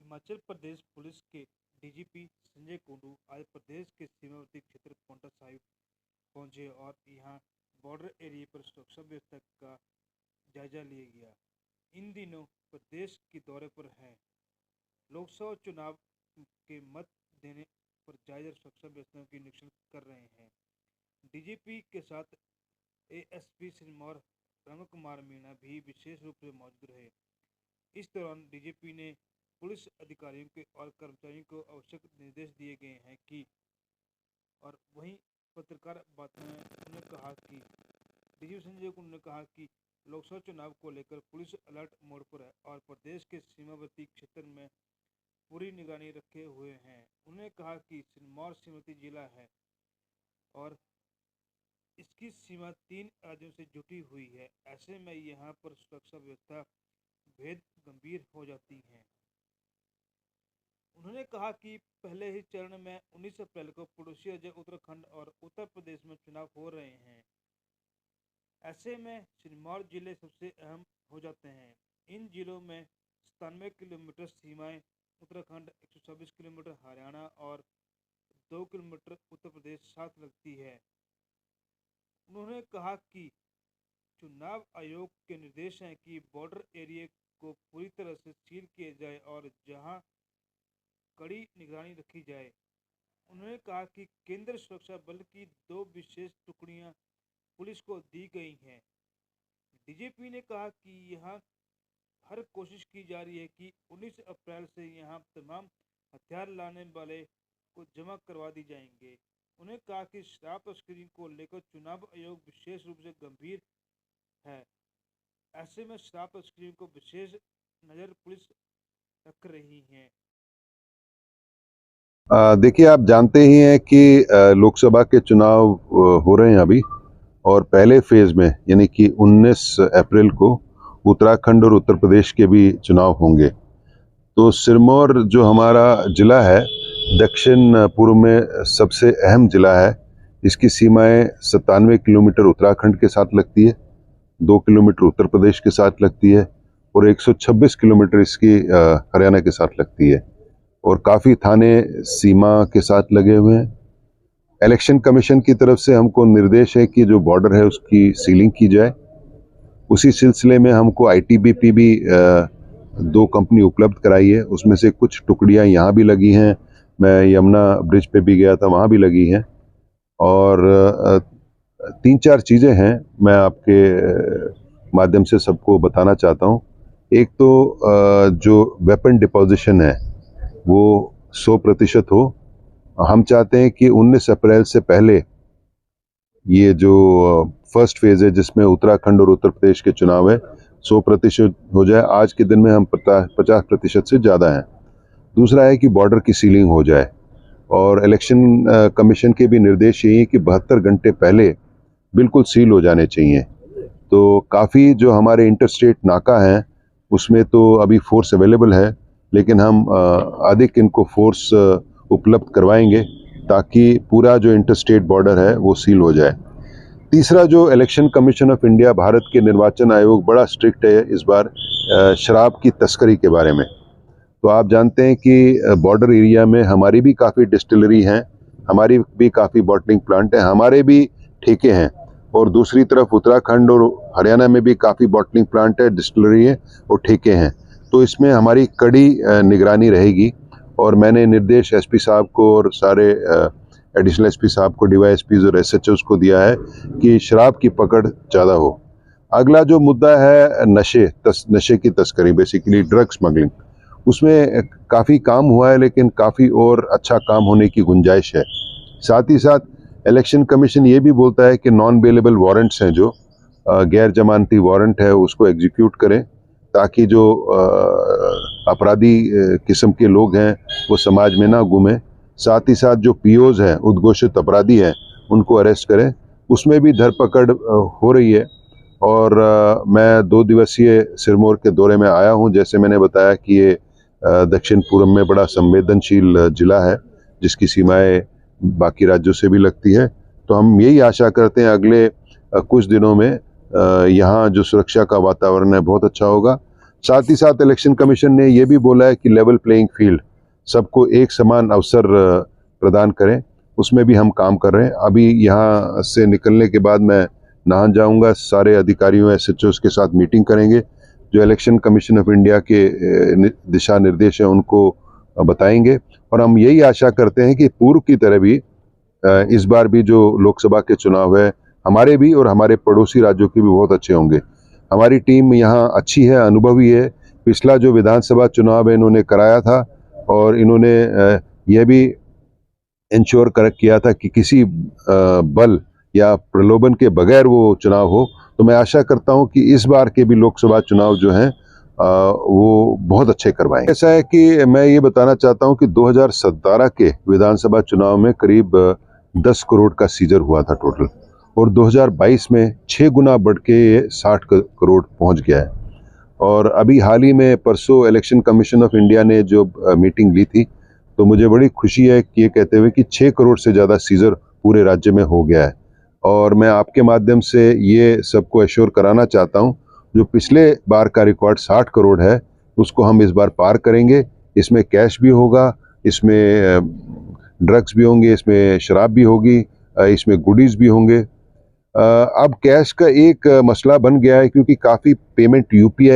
Himachal Pradesh police के DGP Sanjay Kundu आज प्रदेश के सीमावर्ती क्षेत्र पांवटा साहिब पहुंचे और यहां बॉर्डर एरिया पर सुरक्षा व्यवस्था का जायजा लिया गया। इन दिनों प्रदेश के दौरे पर हैं। लोकसभा चुनाव के मत देने पर जायजा सुरक्षा व्यवस्था की निरीक्षण कर रहे हैं। डीजीपी के साथ एएसपी सिरमौर रंग कुमार मीणा भी विशेष रूप से मौजूद रहे। इस दौरान डीजीपी ने पुलिस अधिकारियों के और कर्मचारियों को आवश्यक निर्देश दिए गए हैं कि और वहीं पत्रकार बातों में उन्होंने कहा कि डीजीपी संजय कुंडू ने कहा कि लोकसभा चुनाव को लेकर पुलिस अलर्ट मोड पर है और प्रदेश के सीमावर्ती क्षेत्र में पूरी निगरानी रखे हुए हैं। उन्होंने कहा कि सिरमौर सीमावर्ती जिला है और इसकी सीमा 3 राज्यों से जुटी हुई है। ऐसे में यहाँ पर सुरक्षा व्यवस्था भेद गंभीर हो जाती है। उन्होंने कहा कि पहले ही चरण में 19 अप्रैल को पड़ोसी राज्य उत्तराखंड और उत्तर प्रदेश में चुनाव हो रहे हैं। ऐसे में सिरमौर जिले सबसे अहम हो जाते हैं। इन जिलों में 97 किलोमीटर सीमाएं उत्तराखंड, 126 किलोमीटर हरियाणा और 2 किलोमीटर उत्तर प्रदेश साथ लगती है। उन्होंने कहा कि चुनाव आयोग के निर्देश हैं कि बॉर्डर एरिया को पूरी तरह से सील किया जाए और जहां कड़ी निगरानी रखी जाए। उन्होंने कहा कि केंद्र सुरक्षा बल की 2 विशेष टुकड़ियां पुलिस को दी गई हैं। डीजीपी ने कहा कि यहां हर कोशिश की जा रही है कि 19 अप्रैल से यहां तमाम हथियार लाने वाले को जमा करवा दी जाएंगे। उन्होंने कहा कि शराब तस्करी को लेकर चुनाव आयोग विशेष रूप से गंभीर है। ऐसे में शराब तस्करी को विशेष नज़र पुलिस रख रही है। देखिए, आप जानते ही हैं कि लोकसभा के चुनाव हो रहे हैं अभी, और पहले फेज में यानी कि 19 अप्रैल को उत्तराखंड और उत्तर प्रदेश के भी चुनाव होंगे। तो सिरमौर जो हमारा ज़िला है, दक्षिण पूर्व में सबसे अहम ज़िला है। इसकी सीमाएं 97 किलोमीटर उत्तराखंड के साथ लगती है, 2 किलोमीटर उत्तर प्रदेश के साथ लगती है और 126 किलोमीटर इसकी हरियाणा के साथ लगती है, और काफ़ी थाने सीमा के साथ लगे हुए हैं। इलेक्शन कमीशन की तरफ से हमको निर्देश है कि जो बॉर्डर है उसकी सीलिंग की जाए। उसी सिलसिले में हमको आईटीबीपी भी 2 कंपनी उपलब्ध कराई है। उसमें से कुछ टुकड़ियां यहाँ भी लगी हैं। मैं यमुना ब्रिज पे भी गया था, वहाँ भी लगी हैं। और 3-4 चीज़ें हैं, मैं आपके माध्यम से सबको बताना चाहता हूँ। एक तो जो वेपन डिपोजिशन है वो 100% हो। हम चाहते हैं कि 19 अप्रैल से पहले ये जो फर्स्ट फेज है जिसमें उत्तराखंड और उत्तर प्रदेश के चुनाव है 100% हो जाए। आज के दिन में हम 50% से ज़्यादा हैं। दूसरा है कि बॉर्डर की सीलिंग हो जाए, और इलेक्शन कमीशन के भी निर्देश यही है कि 72 घंटे पहले बिल्कुल सील हो जाने चाहिए। तो काफ़ी जो हमारे इंटरस्टेट नाका हैं उसमें तो अभी फोर्स अवेलेबल है, लेकिन हम अधिक इनको फोर्स उपलब्ध करवाएंगे ताकि पूरा जो इंटरस्टेट बॉर्डर है वो सील हो जाए। तीसरा, जो election commission of India, Bharat के निर्वाचन आयोग बड़ा स्ट्रिक्ट है इस बार शराब की तस्करी के बारे में। तो आप जानते हैं कि बॉर्डर एरिया में हमारी भी काफ़ी डिस्टिलरी हैं, हमारी भी काफ़ी बॉटलिंग प्लांट हैं, हमारे भी ठेके हैं, और दूसरी तरफ उत्तराखंड और हरियाणा में भी काफ़ी बॉटलिंग प्लांट है, डिस्टिलरी है और ठेके हैं। तो इसमें हमारी कड़ी निगरानी रहेगी, और मैंने निर्देश एसपी साहब को और सारे एडिशनल एसपी साहब को, डीवाईएसपीज और एसएचओज को दिया है कि शराब की पकड़ ज़्यादा हो। अगला जो मुद्दा है नशे की तस्करी, बेसिकली ड्रग स्मगलिंग, उसमें काफ़ी काम हुआ है, लेकिन काफ़ी और अच्छा काम होने की गुंजाइश है। साथ ही साथ इलेक्शन कमीशन ये भी बोलता है कि नॉन बेलेबल वारंट्स हैं, जो गैर जमानती वारंट है, उसको एग्जीक्यूट करें ताकि जो अपराधी किस्म के लोग हैं वो समाज में ना घूमें। साथ ही साथ जो पीओज हैं, उद्घोषित अपराधी हैं, उनको अरेस्ट करें। उसमें भी धरपकड़ हो रही है। और मैं 2 दिवसीय सिरमौर के दौरे में आया हूं। जैसे मैंने बताया कि ये दक्षिण पूर्व में बड़ा संवेदनशील जिला है जिसकी सीमाएं बाकी राज्यों से भी लगती है। तो हम यही आशा करते हैं अगले कुछ दिनों में यहाँ जो सुरक्षा का वातावरण है बहुत अच्छा होगा। साथ ही साथ इलेक्शन कमीशन ने ये भी बोला है कि लेवल प्लेइंग फील्ड, सबको एक समान अवसर प्रदान करें, उसमें भी हम काम कर रहे हैं। अभी यहाँ से निकलने के बाद मैं नाहन जाऊंगा, सारे अधिकारियों एसएचओस के साथ मीटिंग करेंगे, जो इलेक्शन कमीशन ऑफ इंडिया के दिशा निर्देश हैं उनको बताएंगे, और हम यही आशा करते हैं कि पूर्व की तरह भी इस बार भी जो लोकसभा के चुनाव है, हमारे भी और हमारे पड़ोसी राज्यों के भी बहुत अच्छे होंगे। हमारी टीम यहाँ अच्छी है, अनुभवी है। पिछला जो विधानसभा चुनाव है इन्होंने कराया था, और इन्होंने यह भी इंश्योर कर किया था कि किसी बल या प्रलोभन के बगैर वो चुनाव हो। तो मैं आशा करता हूं कि इस बार के भी लोकसभा चुनाव जो हैं वो बहुत अच्छे करवाएंगे। ऐसा है कि मैं ये बताना चाहता हूं कि 2017 के विधानसभा चुनाव में करीब 10 करोड़ का सीजर हुआ था टोटल, और 2022 में 6 गुना बढ़ के 60 करोड़ पहुंच गया है। और अभी हाल ही में परसों इलेक्शन कमीशन ऑफ इंडिया ने जो मीटिंग ली थी, तो मुझे बड़ी खुशी है कि ये कहते हुए कि 6 करोड़ से ज़्यादा सीजर पूरे राज्य में हो गया है। और मैं आपके माध्यम से ये सबको एश्योर कराना चाहता हूँ, जो पिछले बार का रिकॉर्ड 60 करोड़ है, उसको हम इस बार पार करेंगे। इसमें कैश भी होगा, इसमें ड्रग्स भी होंगे, इसमें शराब भी होगी, इसमें गुडीज़ भी होंगे। अब कैश का एक मसला बन गया है, क्योंकि काफ़ी पेमेंट यूपीआई